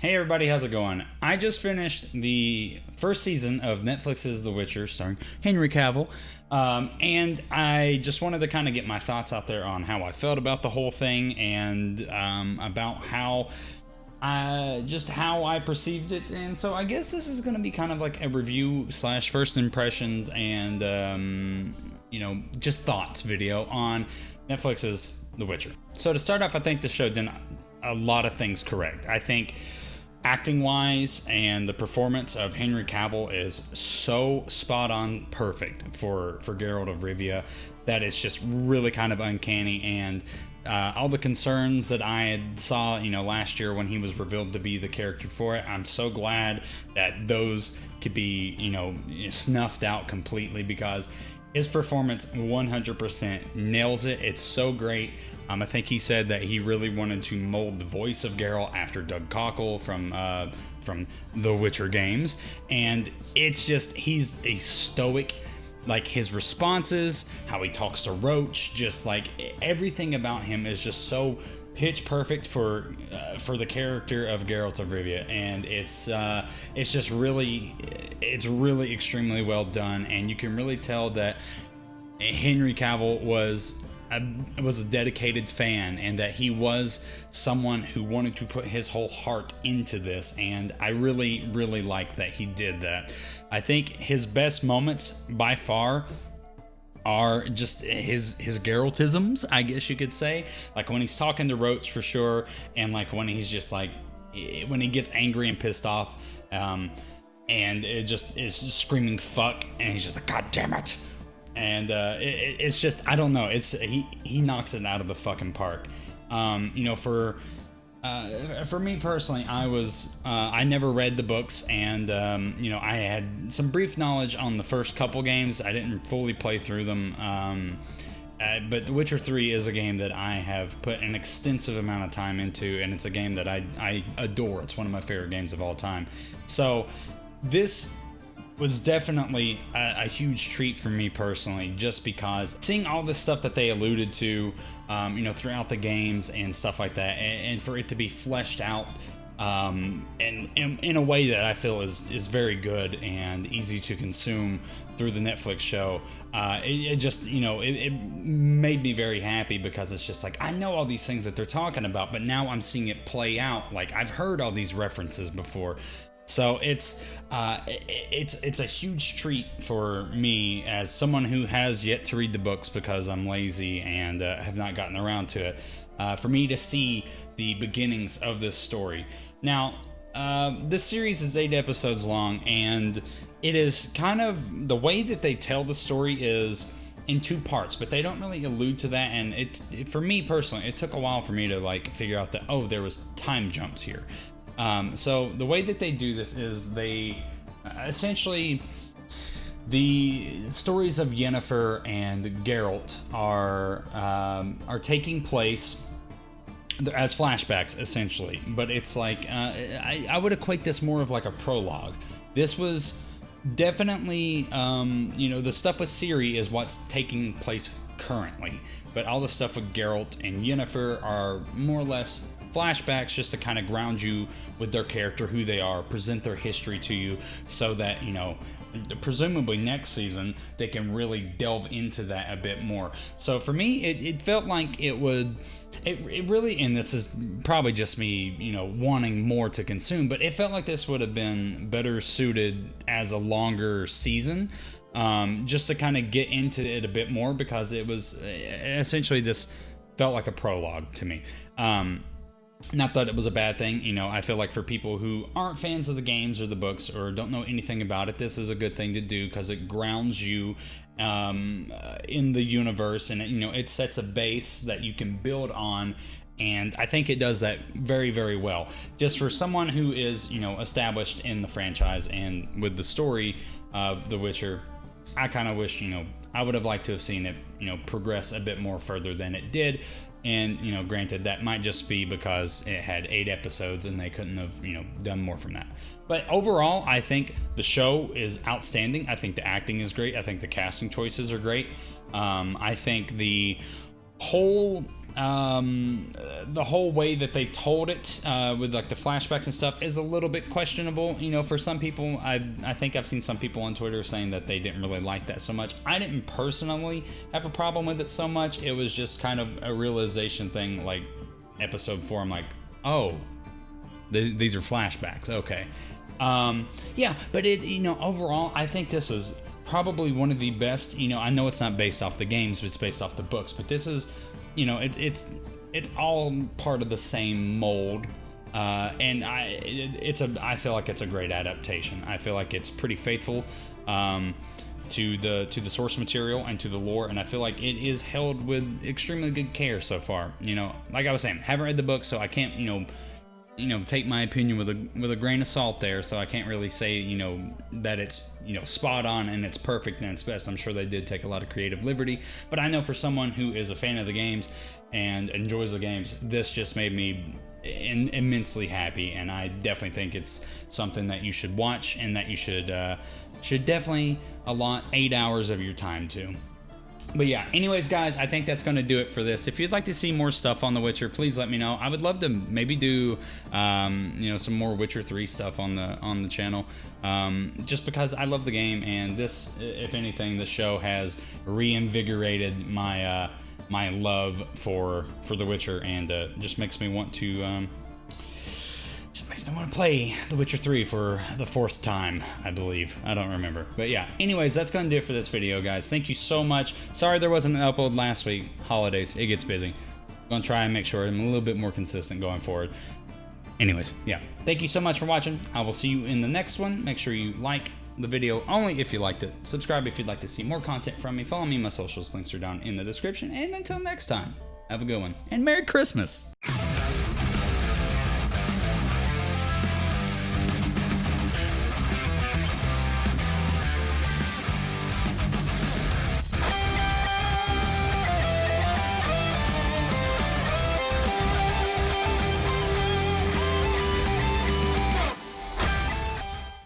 Hey everybody, how's it going? I just finished the first season of Netflix's The Witcher, starring Henry Cavill, and I just wanted to kind of get my thoughts out there on how I felt about the whole thing and about how I perceived it. And so I guess this is going to be kind of like a review slash first impressions and just thoughts video on Netflix's The Witcher. So to start off, I think the show did a lot of things correct. I think acting wise and the performance of Henry Cavill is so spot on perfect for Geralt of Rivia that it's just really kind of uncanny. And all the concerns that I had saw last year when he was revealed to be the character for it, I'm so glad that those could be snuffed out completely, because his performance 100% nails it. It's so great. I think he said that he really wanted to mold the voice of Geralt after Doug Cockle from the Witcher games, and it's just he's a stoic. Like his responses, how he talks to Roach, just like everything about him is just so pitch perfect for the character of Geralt of Rivia, and it's just really extremely well done, and you can really tell that Henry Cavill was a dedicated fan, and that he was someone who wanted to put his whole heart into this, and I really like that he did that. I think his best moments by far are just his Geraltisms, I guess you could say. Like when he's talking to Roach for sure, and like when he's just like when he gets angry and pissed off, and it just is screaming fuck, and he's just like, God damn it. And it's just, I don't know, it's he knocks it out of the fucking park. For me personally, I never read the books, and I had some brief knowledge on the first couple games. I didn't fully play through them, but The Witcher 3 is a game that I have put an extensive amount of time into, and it's a game that I adore. It's one of my favorite games of all time. So this was definitely a huge treat for me personally, just because seeing all this stuff that they alluded to throughout the games and stuff like that, and for it to be fleshed out in a way that I feel is very good and easy to consume through the Netflix show, it made me very happy, because it's just like, I know all these things that they're talking about, but now I'm seeing it play out. Like, I've heard all these references before. So it's a huge treat for me as someone who has yet to read the books because I'm lazy and have not gotten around to it, for me to see the beginnings of this story. Now, this series is 8 episodes long, and it is kind of, the way that they tell the story is in 2 parts, but they don't really allude to that. And for me personally, it took a while for me to like figure out that, oh, there was time jumps here. So the way that they do this is they essentially, the stories of Yennefer and Geralt are taking place as flashbacks essentially, but it's like I would equate this more of like a prologue. This was definitely the stuff with Ciri is what's taking place currently, but all the stuff with Geralt and Yennefer are more or less flashbacks, just to kind of ground you with their character, who they are, present their history to you, so that presumably next season they can really delve into that a bit more. So for me, it felt like it really, and this is probably just me wanting more to consume, but it felt like this would have been better suited as a longer season, just to kind of get into it a bit more, because it was essentially, this felt like a prologue to me. Not that it was a bad thing. I feel like for people who aren't fans of the games or the books or don't know anything about it, this is a good thing to do, because it grounds you in the universe, and it sets a base that you can build on. And I think it does that very, very well. Just for someone who is, established in the franchise and with the story of The Witcher, I kind of wish, I would have liked to have seen it, progress a bit more further than it did. And, granted, that might just be because it had 8 episodes and they couldn't have, done more from that. But overall, I think the show is outstanding. I think the acting is great. I think the casting choices are great. I think the whole the whole way that they told it with like the flashbacks and stuff is a little bit questionable. You know, for some people, I think I've seen some people on Twitter saying that they didn't really like that so much. I didn't personally have a problem with it so much. It was just kind of a realization thing, like episode 4. I'm like, oh, these are flashbacks. Okay. Yeah, but overall, I think this was probably one of the best. I know it's not based off the games, but it's based off the books. But this is, it's all part of the same mold, and I feel like it's a great adaptation. I feel like it's pretty faithful to the source material and to the lore, and I feel like it is held with extremely good care so far. Like I was saying, haven't read the book, so I can't take my opinion with a grain of salt there, so I can't really say, that it's, spot on and it's perfect and it's best. I'm sure they did take a lot of creative liberty, but I know for someone who is a fan of the games and enjoys the games, this just made me immensely happy, and I definitely think it's something that you should watch and that you should definitely allot 8 hours of your time to. But yeah, anyways, guys, I think that's going to do it for this. If you'd like to see more stuff on The Witcher, please let me know. I would love to maybe do, some more Witcher 3 stuff on the channel, just because I love the game, and this, if anything, the show has reinvigorated my my love for The Witcher, and just makes me want to. Makes me want to play The Witcher 3 for the 4th time, I believe. I don't remember. But yeah, anyways, that's going to do it for this video, guys. Thank you so much. Sorry there wasn't an upload last week. Holidays, it gets busy. I'm going to try and make sure I'm a little bit more consistent going forward. Anyways, yeah. Thank you so much for watching. I will see you in the next one. Make sure you like the video only if you liked it. Subscribe if you'd like to see more content from me. Follow me. My socials links are down in the description. And until next time, have a good one. And Merry Christmas!